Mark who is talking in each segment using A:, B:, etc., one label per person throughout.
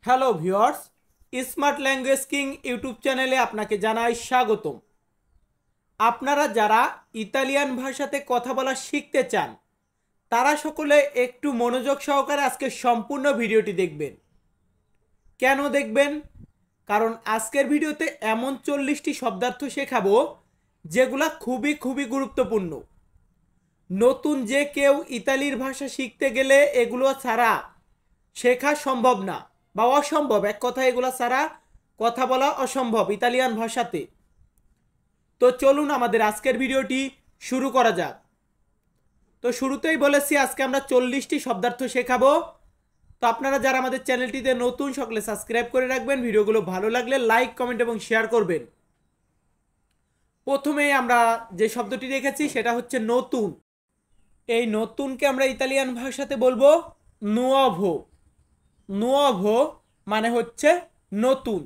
A: Hello viewers, smart language king YouTube চ্যানেলে আপনাকে জানাই স্বাগতম। আপনারা যারা ইতালিয়ান ভাষাতে কথা বলা শিখতে চান তারা সকলে একটু মনোযোগ সহকারে আজকের সম্পূর্ণ ভিডিওটি দেখবেন। কেন দেখবেন? কারণ আজকের ভিডিওতে এমন 40টি শব্দার্থ শেখাবো যেগুলা খুবই গুরুত্বপূর্ণ। নতুন যে কেউ ইতালির ভাষা শিখতে গেলে এগুলো ছাড়া শেখা সম্ভব না বা অসম্ভব। এক কথা, এগুলা ছাড়া কথা বলা অসম্ভব ইতালিয়ান ভাষাতে। তো চলুন আমাদের আজকের ভিডিওটি শুরু করা যাক। তো শুরুতেই বলেছি আজকে আমরা 40টি শব্দার্থ শেখাবো। তো আপনারা যারা আমাদের চ্যানেলটিতে নতুন সকলে সাবস্ক্রাইব করে রাখবেন, ভিডিওগুলো ভালো লাগলে লাইক, কমেন্ট এবং শেয়ার করবেন। প্রথমেই আমরা যে শব্দটি রেখেছি সেটা হচ্ছে নতুন। এই নতুনকে আমরা ইতালিয়ান ভাষাতে বলবো নুয়োভো। নুয়োভো মানে হচ্ছে নতুন।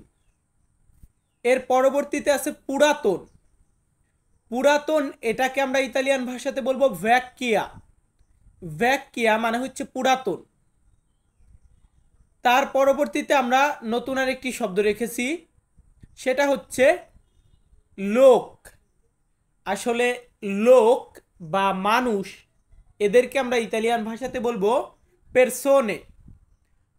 A: এর পরবর্তীতে আছে পুরাতন। পুরাতন এটাকে আমরা ইতালিয়ান ভাষাতে বলবো ভ্যাকিয়া। ভ্যাকিয়া মানে হচ্ছে পুরাতন। তার পরবর্তীতে আমরা নতুন আরেকটি শব্দ রেখেছি, সেটা হচ্ছে লোক। আসলে লোক বা মানুষ এদেরকে আমরা ইতালিয়ান ভাষাতে বলবো পেরসোনে।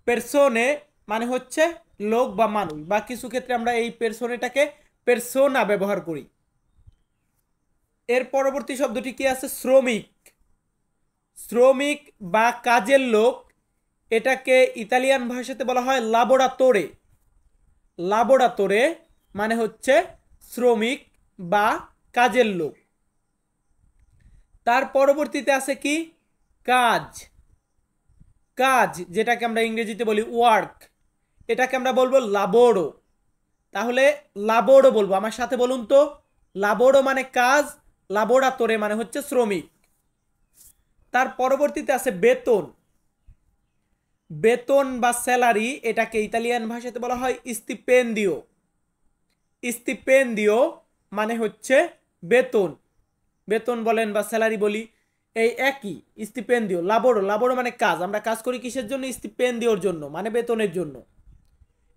A: পেরসোনে মানে হচ্ছে লোক বা মানুষ, বা কিছু ক্ষেত্রে আমরা এই পেরসোনেটাকে পেরসোনা ব্যবহার করি। এর পরবর্তী শব্দটি কি আছে? শ্রমিক। শ্রমিক বা কাজের লোক এটাকে ইতালিয়ান ভাষাতে বলা হয় লাবোরাতোরে। লাবোরাতোরে মানে হচ্ছে শ্রমিক বা কাজের লোক। তার পরবর্তীতে আছে কি? কাজ। কাজ যেটাকে আমরা ইংরেজিতে বলি ওয়ার্ক, এটাকে আমরা বলবো লাবোরো। তাহলে লাবোরো বলবো, আমার সাথে বলুন তো। লাবোরো মানে কাজ, লাবোরাতোরে মানে হচ্ছে শ্রমিক। তার পরবর্তীতে আছে বেতন। বেতন বা স্যালারি এটাকে ইতালিয়ান ভাষাতে বলা হয় স্টিপেন্দিও। স্টিপেন্দিও মানে হচ্ছে বেতন। বেতন বলেন বা স্যালারি বলি, এই একই। স্টিপেন্দিও, লাবোরো। লাবোরো মানে কাজ। আমরা কাজ করি কিসের জন্য? স্টিপেন্দিওর জন্য, মানে বেতনের জন্য।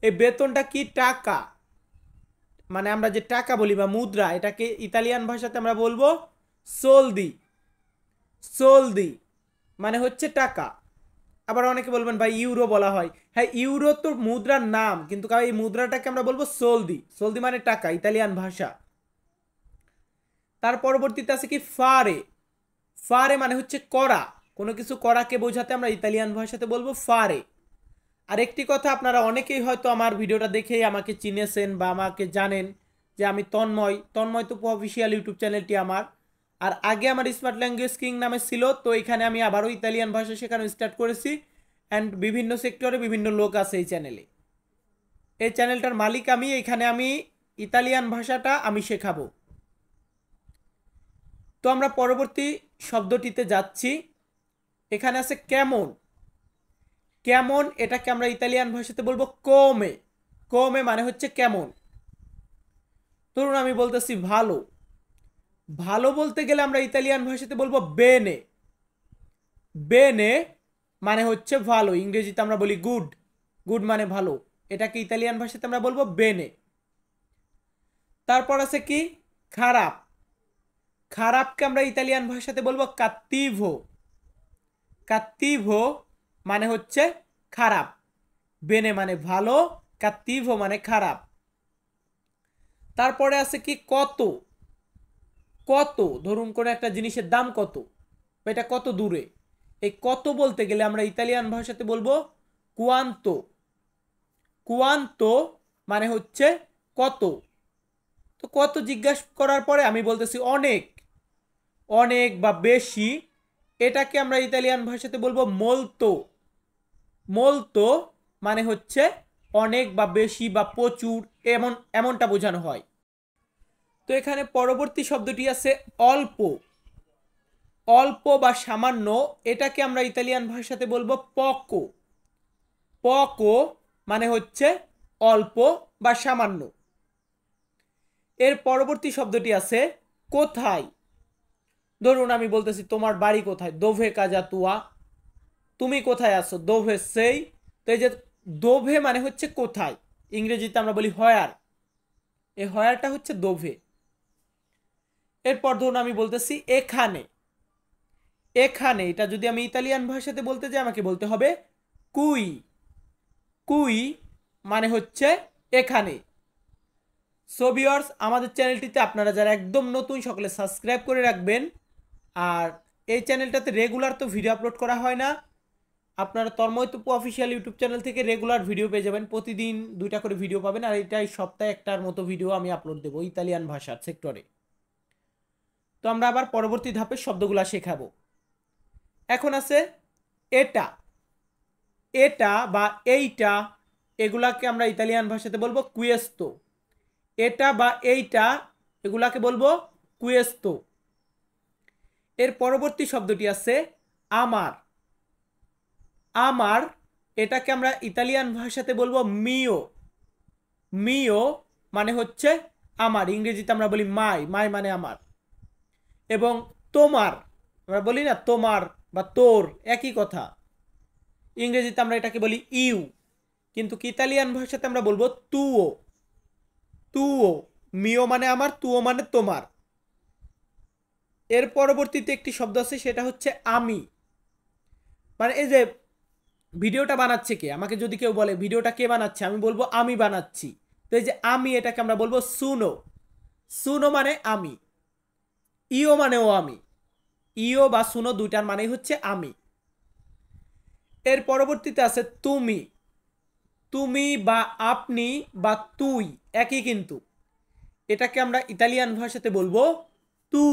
A: এই বেতনটা কি? টাকা। মানে আমরা যে টাকা বলি বা মুদ্রা, এটাকে ইতালিয়ান ভাষাতে আমরা বলবো সোলদি। সোলদি মানে হচ্ছে টাকা। আবার অনেকে বলবেন ভাই ইউরো বলা হয়। হ্যাঁ, ইউরো তো মুদ্রার নাম, কিন্তু এই মুদ্রাটাকে আমরা বলবো সোলদি। সোলদি মানে টাকা ইতালিয়ান ভাষা। তার পরবর্তীতে আছে কি? ফারে। ফারে মানে হচ্ছে করা। কোনো কিছু করাকে বোঝাতে আমরা ইতালিয়ান ভাষাতে বলবো ফারে। আর একটি কথা, আপনারা অনেকেই হয়তো আমার ভিডিওটা দেখেই আমাকে চিনেছেন বা আমাকে জানেন যে আমি তন্ময়। তন্ময় তো অফিসিয়াল ইউটিউব চ্যানেলটি আমার। আর আগে আমার স্মার্ট ল্যাঙ্গুয়েজ কিং নামে ছিল। তো এখানে আমি আবারও ইতালিয়ান ভাষা শেখানো স্টার্ট করেছি। অ্যান্ড বিভিন্ন সেক্টরে বিভিন্ন লোক আছে এই চ্যানেলে। এই চ্যানেলটার মালিক আমি। এখানে আমি ইতালিয়ান ভাষাটা আমি শেখাবো। তো আমরা পরবর্তী শব্দটিতে যাচ্ছি। এখানে আছে কেমন। কেমন এটাকে আমরা ইতালিয়ান ভাষাতে বলবো কোমে। কোমে মানে হচ্ছে কেমন। ধরুন আমি বলতেছি ভালো। ভালো বলতে গেলে আমরা ইতালিয়ান ভাষাতে বলবো বেনে। বেনে মানে হচ্ছে ভালো। ইংরেজিতে আমরা বলি গুড। গুড মানে ভালো। এটাকে ইতালিয়ান ভাষাতে আমরা বলবো বেনে। তারপর আছে কি? খারাপ। খারাপকে আমরা ইতালিয়ান ভাষাতে বলবো কাত্তিভো। কাত্তিভো মানে হচ্ছে খারাপ। বেনে মানে ভালো, কাত্তিভো মানে খারাপ। তারপরে আছে কি? কত। কত, ধরুন কোনো একটা জিনিসের দাম কত, এটা কত দূরে। এই কত বলতে গেলে আমরা ইতালিয়ান ভাষাতে বলবো কুয়ান্তো। কুয়ান্তো মানে হচ্ছে কত। তো কত জিজ্ঞাসা করার পরে আমি বলতেছি অনেক। অনেক বা বেশি, এটাকে আমরা ইতালিয়ান ভাষাতে বলবো মোলতো। মোলতো মানে হচ্ছে অনেক বা বেশি বা প্রচুর, এমনটা বোঝানো হয়। তো এখানে পরবর্তী শব্দটি আছে অল্প। অল্প বা সামান্য, এটাকে আমরা ইতালিয়ান ভাষাতে বলবো পকো। পকো মানে হচ্ছে অল্প বা সামান্য। এর পরবর্তী শব্দটি আছে কোথায়। ধরুন আমি বলতেছি তোমার বাড়ি কোথায়? দোভে কাজা তুয়া। তুমি কোথায় আছো? দোভে সেই। তো এই যে দোভে মানে হচ্ছে কোথায়, ইংরেজিতে আমরা বলি হয়ার, এই হয়ারটা হচ্ছে দোভে। এরপর ধরুন আমি বলতেছি এখানে, এখানে এটা যদি আমি ইতালিয়ান ভাষাতে বলতে যাই আমাকে বলতে হবে কুই, কুই মানে হচ্ছে এখানে। সো ভিউয়ার্স, আমাদের চ্যানেলটিতে আপনারা যারা একদম নতুন সকলে সাবস্ক্রাইব করে রাখবেন। আর এই চ্যানেলটাতে রেগুলার তো ভিডিও আপলোড করা হয় না, আপনারা Tanmoy Tupu official YouTube channel থেকে রেগুলার ভিডিও পেয়ে যাবেন, প্রতিদিন 2টা করে ভিডিও পাবেন। আর এটাই সপ্তাহে একটার মতো ভিডিও আমি আপলোড দেবো ইতালিয়ান ভাষার সেক্টরে। তো আমরা আবার পরবর্তী ধাপে শব্দগুলো শেখাবো। এখন আছে এটা, এটা বা এইটা, এগুলাকে আমরা ইতালিয়ান ভাষাতে বলবো কুয়েস্তো। এটা বা এইটা এগুলাকে বলবো কুয়েস্তো। এর পরবর্তী শব্দটি আছে আমার, আমার এটাকে আমরা ইতালিয়ান ভাষাতে বলবো মিও, মিও মানে হচ্ছে আমার, ইংরেজিতে আমরা বলি মাই, মাই মানে আমার। এবং তোমার, আমরা বলি না তোমার বা তোর, একই কথা, ইংরেজিতে আমরা এটাকে বলি ইউ, কিন্তু ইতালিয়ান ভাষাতে আমরা বলবো তুও, তুও। মিও মানে আমার, তুও মানে তোমার। এর পরবর্তীতে একটি শব্দ আছে সেটা হচ্ছে আমি, মানে এই যে ভিডিওটা বানাচ্ছে কে, আমাকে যদি কেউ বলে ভিডিওটা কে বানাচ্ছে, আমি বলবো আমি বানাচ্ছি। তো এই যে আমি, এটাকে আমরা বলবো সুনো, সুনো মানে আমি, ইও মানেও আমি, ইও বা সুনো দুইটার মানেই হচ্ছে আমি। এর পরবর্তীতে আছে তুমি, তুমি বা আপনি বা তুই একই, কিন্তু এটাকে আমরা ইতালিয়ান ভাষাতে বলবো তু,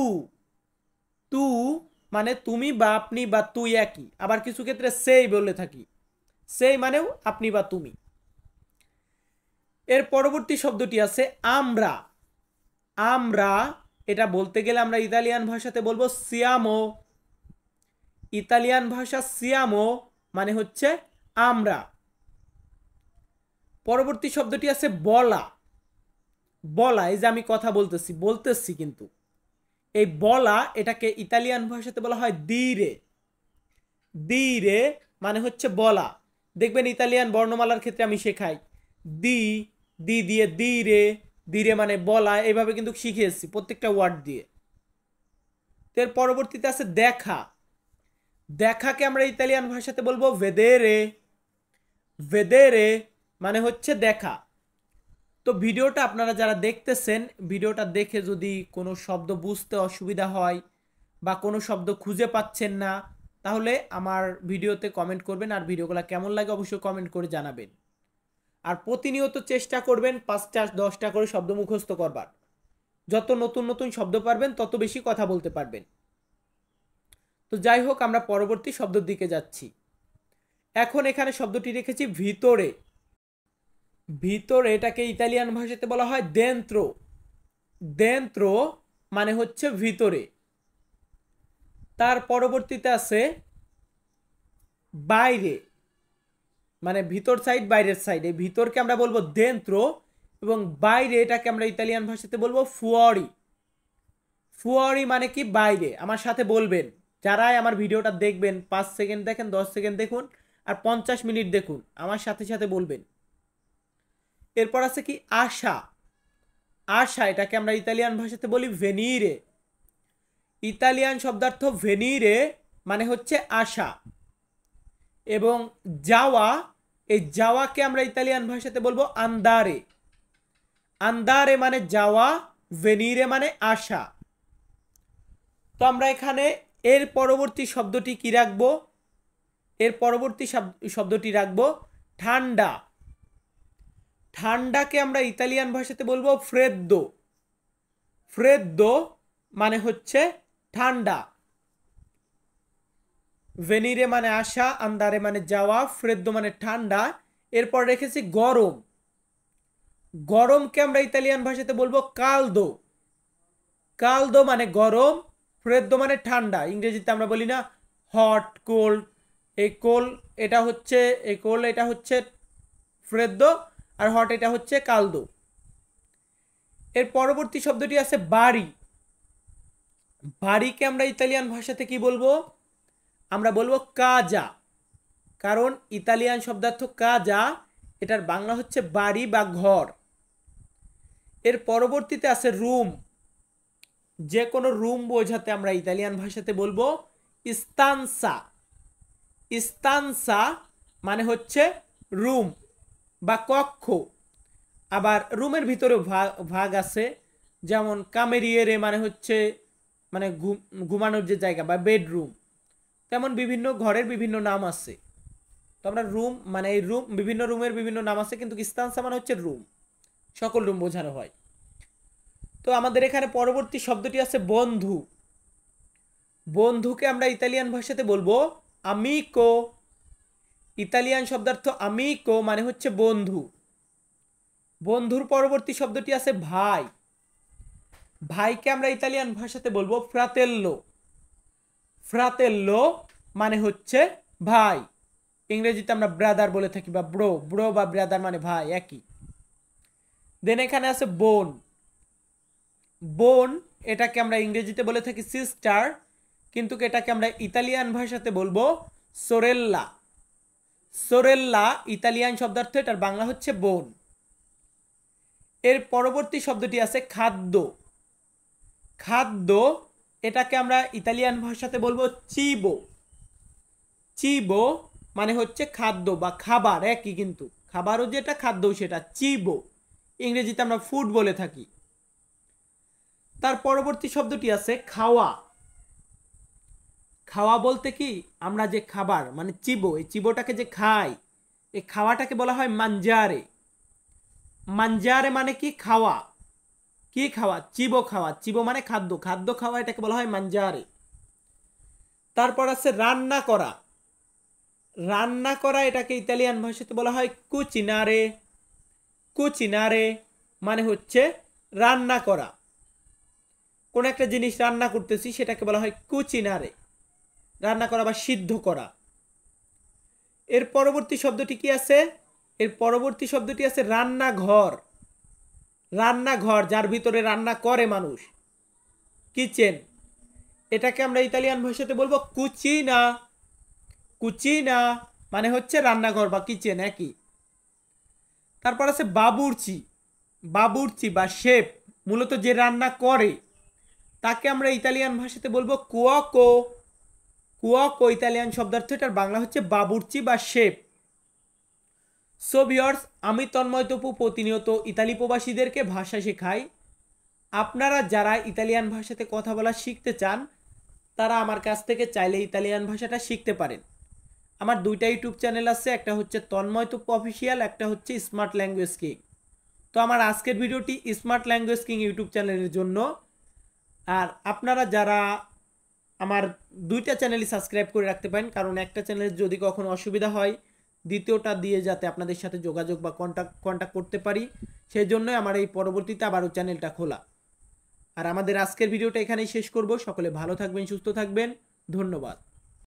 A: তু মানে তুমি বা আপনি বা তুই একই। আবার কিছু ক্ষেত্রে সেই বলে থাকি, সেই মানেও আপনি বা তুমি। এর পরবর্তী শব্দটি আছে আমরা, আমরা এটা বলতে গেলে আমরা ইতালিয়ান ভাষাতে বলবো সিয়ামো, ইতালিয়ান ভাষা সিয়ামো মানে হচ্ছে আমরা। পরবর্তী শব্দটি আছে বলা, বলা এই যে আমি কথা বলতেছি, বলতেছি কিন্তু এই বলা এটাকে ইতালিয়ান ভাষাতে বলা হয় দিরে, দিরে মানে হচ্ছে বলা। দেখবেন ইতালিয়ান বর্ণমালার ক্ষেত্রে আমি শেখাই দি, দি দিয়ে দিরে, দিরে মানে বলা, এইভাবে কিন্তু শিখিয়েছি প্রত্যেকটা ওয়ার্ড দিয়ে। এর পরবর্তীতে আছে দেখা, দেখাকে আমরা ইতালিয়ান ভাষাতে বলবো ভেদেরে, ভেদেরে মানে হচ্ছে দেখা। তো ভিডিওটা আপনারা যারা দেখতেছেন, ভিডিওটা দেখে যদি কোনো শব্দ বুঝতে অসুবিধা হয় বা কোনো শব্দ খুঁজে পাচ্ছেন না, তাহলে আমার ভিডিওতে কমেন্ট করবেন। আর ভিডিওগুলো কেমন লাগে অবশ্যই কমেন্ট করে জানাবেন। আর প্রতিনিয়ত চেষ্টা করবেন 5টা 10টা করে শব্দ মুখস্থ করবার, যত নতুন নতুন শব্দ পারবেন তত বেশি কথা বলতে পারবেন। তো যাই হোক, আমরা পরবর্তী শব্দের দিকে যাচ্ছি। এখন এখানে শব্দটি রেখেছি ভিতরে, ভিতরে এটাকে ইতালিয়ান ভাষাতে বলা হয় দেন্ত্রো, দেন্ত্রো মানে হচ্ছে ভিতরে। তার পরবর্তীতে আছে বাইরে, মানে ভিতর সাইড বাইরের সাইড, এই ভিতরকে আমরা বলবো দেন্ত্রো, এবং বাইরে এটাকে আমরা ইতালিয়ান ভাষাতে বলবো ফুয়ারি, ফুয়ারি মানে কি বাইরে। আমার সাথে বলবেন, যারাই আমার ভিডিওটা দেখবেন, 5 সেকেন্ড দেখেন, 10 সেকেন্ড দেখুন আর 50 মিনিট দেখুন, আমার সাথে সাথে বলবেন। এরপর আছে কি আশা, আশা এটাকে আমরা ইতালিয়ান ভাষাতে বলি ভেনিরে, ইতালিয়ান শব্দার্থ ভেনিরে মানে হচ্ছে আশা। এবং যাওয়া, এই যাওয়াকে আমরা ইতালিয়ান ভাষাতে বলবো আন্দারে, আন্দারে মানে যাওয়া, ভেনিরে মানে আশা। তো আমরা এখানে এর পরবর্তী শব্দটি কি রাখবো, এর পরবর্তী শব্দটি রাখবো ঠান্ডা, ঠান্ডাকে আমরা ইতালিয়ান ভাষাতে বলবো ফ্রেদ্দো, ফ্রেদ্দো মানে হচ্ছে ঠান্ডা। ভেনিরে মানে আসা, আন্দারে মানে যাওয়া, ফ্রেদ্দো মানে ঠান্ডা। এরপর রেখেছি গরম, গরমকে আমরা ইতালিয়ান ভাষাতে বলবো কালদো, কালদো মানে গরম, ফ্রেদ্দো মানে ঠান্ডা। ইংরেজিতে আমরা বলি না হট কোল্ড, এই কোল্ড এটা হচ্ছে, এই কোল্ড এটা হচ্ছে ফ্রেদ্দো, আর হট এটা হচ্ছে কালদো। এর পরবর্তী শব্দটি আছে বাড়ি, বাড়িকে আমরা ইতালিয়ান ভাষাতে কি বলবো, আমরা বলবো কাজা, কারণ ইতালিয়ান শব্দার্থ কাজা, এটার বাংলা হচ্ছে বাড়ি বা ঘর। এর পরবর্তীতে আছে রুম। যে কোনো রুম বোঝাতে আমরা ইতালিয়ান ভাষাতে বলবো স্তানসা। স্তানসা মানে হচ্ছে রুম বা কক্ষ। আবার রুমের ভিতরে ভাগ আছে, যেমন কামেরিয়েরে মানে হচ্ছে মানে ঘুমানোর যে জায়গা বা বেডরুম। তেমন বিভিন্ন ঘরের বিভিন্ন নাম আছে। তো আমরা রুম মানে এই রুম, বিভিন্ন রুমের বিভিন্ন নাম আছে, কিন্তু স্তানসা মানে হচ্ছে রুম, সকল রুম বোঝানো হয়। তো আমাদের এখানে পরবর্তী শব্দটি আছে বন্ধু। বন্ধুকে আমরা ইতালিয়ান ভাষাতে বলবো আমিকো। ইতালিয়ান শব্দার্থ আমিকো মানে হচ্ছে বন্ধু। বন্ধুর পরবর্তী শব্দটি আছে ভাই। ভাইকে আমরা ইতালিয়ান ভাষাতে বলবো ফ্রাতেল্লো। ফ্রাতেল্লো মানে হচ্ছে ভাই। ইংরেজিতে আমরা ব্রাদার বলে থাকি বা ব্রো। ব্রো বা ব্রাদার মানে ভাই একই। দেন এখানে আছে বোন। বোন এটাকে আমরা ইংরেজিতে বলে থাকি সিস্টার, কিন্তু এটাকে আমরা ইতালিয়ান ভাষাতে বলবো সোরেল্লা। সোরেল্লা ইতালিয়ান শব্দার্থ, এটার বাংলা হচ্ছে বোন। এর পরবর্তী শব্দটি আছে খাদ্য। খাদ্য এটাকে আমরা ইতালিয়ান ভাষাতে বলবো চিবো। চিবো মানে হচ্ছে খাদ্য বা খাবার একই, কিন্তু খাবারও যেটা খাদ্যও সেটা চিবো। ইংরেজিতে আমরা ফুড বলে থাকি। তার পরবর্তী শব্দটি আছে খাওয়া। খাওয়া বলতে কি আমরা যে খাবার মানে চিবো, এই চিবোটাকে যে খাই, এই খাওয়াটাকে বলা হয় মানজারে। মানজারে মানে কি খাওয়া। কি খাওয়া? চিবো খাওয়া। চিবো মানে খাদ্য, খাদ্য খাওয়া, এটাকে বলা হয় মানজারে। তারপর আছে রান্না করা। রান্না করা এটাকে ইতালিয়ান ভাষাতে বলা হয় কুচিনারে। কুচিনারে মানে হচ্ছে রান্না করা। কোন একটা জিনিস রান্না করতেছি সেটাকে বলা হয় কুচিনারে, রান্না করা বা সিদ্ধ করা। এর পরবর্তী শব্দটি কি আছে? এর পরবর্তী শব্দটি আছে রান্নাঘর। রান্নাঘর যার ভিতরে রান্না করে মানুষ, কিচেন, এটাকে আমরা ইতালিয়ান ভাষাতে বলবো কুচিনা। কুচিনা মানে হচ্ছে রান্নাঘর বা কিচেন একই। তারপর আছে বাবুর্চি। বাবুর্চি বা শেফ, মূলত যে রান্না করে তাকে আমরা ইতালিয়ান ভাষাতে বলবো কুয়াকো। কুয়াকো ইতালিয়ান শব্দার্থ, এটার বাংলা হচ্ছে বাবুর্চি বা শেফ। সো ভিউয়ার্স, আমি তন্ময় তপু প্রতিনিয়ত ইতালি প্রবাসীদেরকে ভাষা শেখাই। আপনারা যারা ইতালিয়ান ভাষাতে কথা বলা শিখতে চান তারা আমার কাছ থেকে চাইলে ইতালিয়ান ভাষাটা শিখতে পারেন। আমার দুইটা ইউটিউব চ্যানেল আছে, একটা হচ্ছে তন্ময় তপু অফিসিয়াল, একটা হচ্ছে স্মার্ট ল্যাঙ্গুয়েজ কিং। তো আমার আজকের ভিডিওটি স্মার্ট ল্যাঙ্গুয়েজ কিং ইউটিউব চ্যানেলের জন্য। আর আপনারা যারা আমার দুইটা চ্যানেলই সাবস্ক্রাইব করে রাখতে পারেন, কারণ একটা চ্যানেলের যদি কখনো অসুবিধা হয় দ্বিতীয়টা দিয়ে যাতে আপনাদের সাথে যোগাযোগ বা কন্ট্যাক্ট করতে পারি, সেই জন্যই আমার এই পরবর্তীতে আবারও চ্যানেলটা খোলা। আর আমাদের আজকের ভিডিওটা এখানেই শেষ করব। সকলে ভালো থাকবেন, সুস্থ থাকবেন, ধন্যবাদ।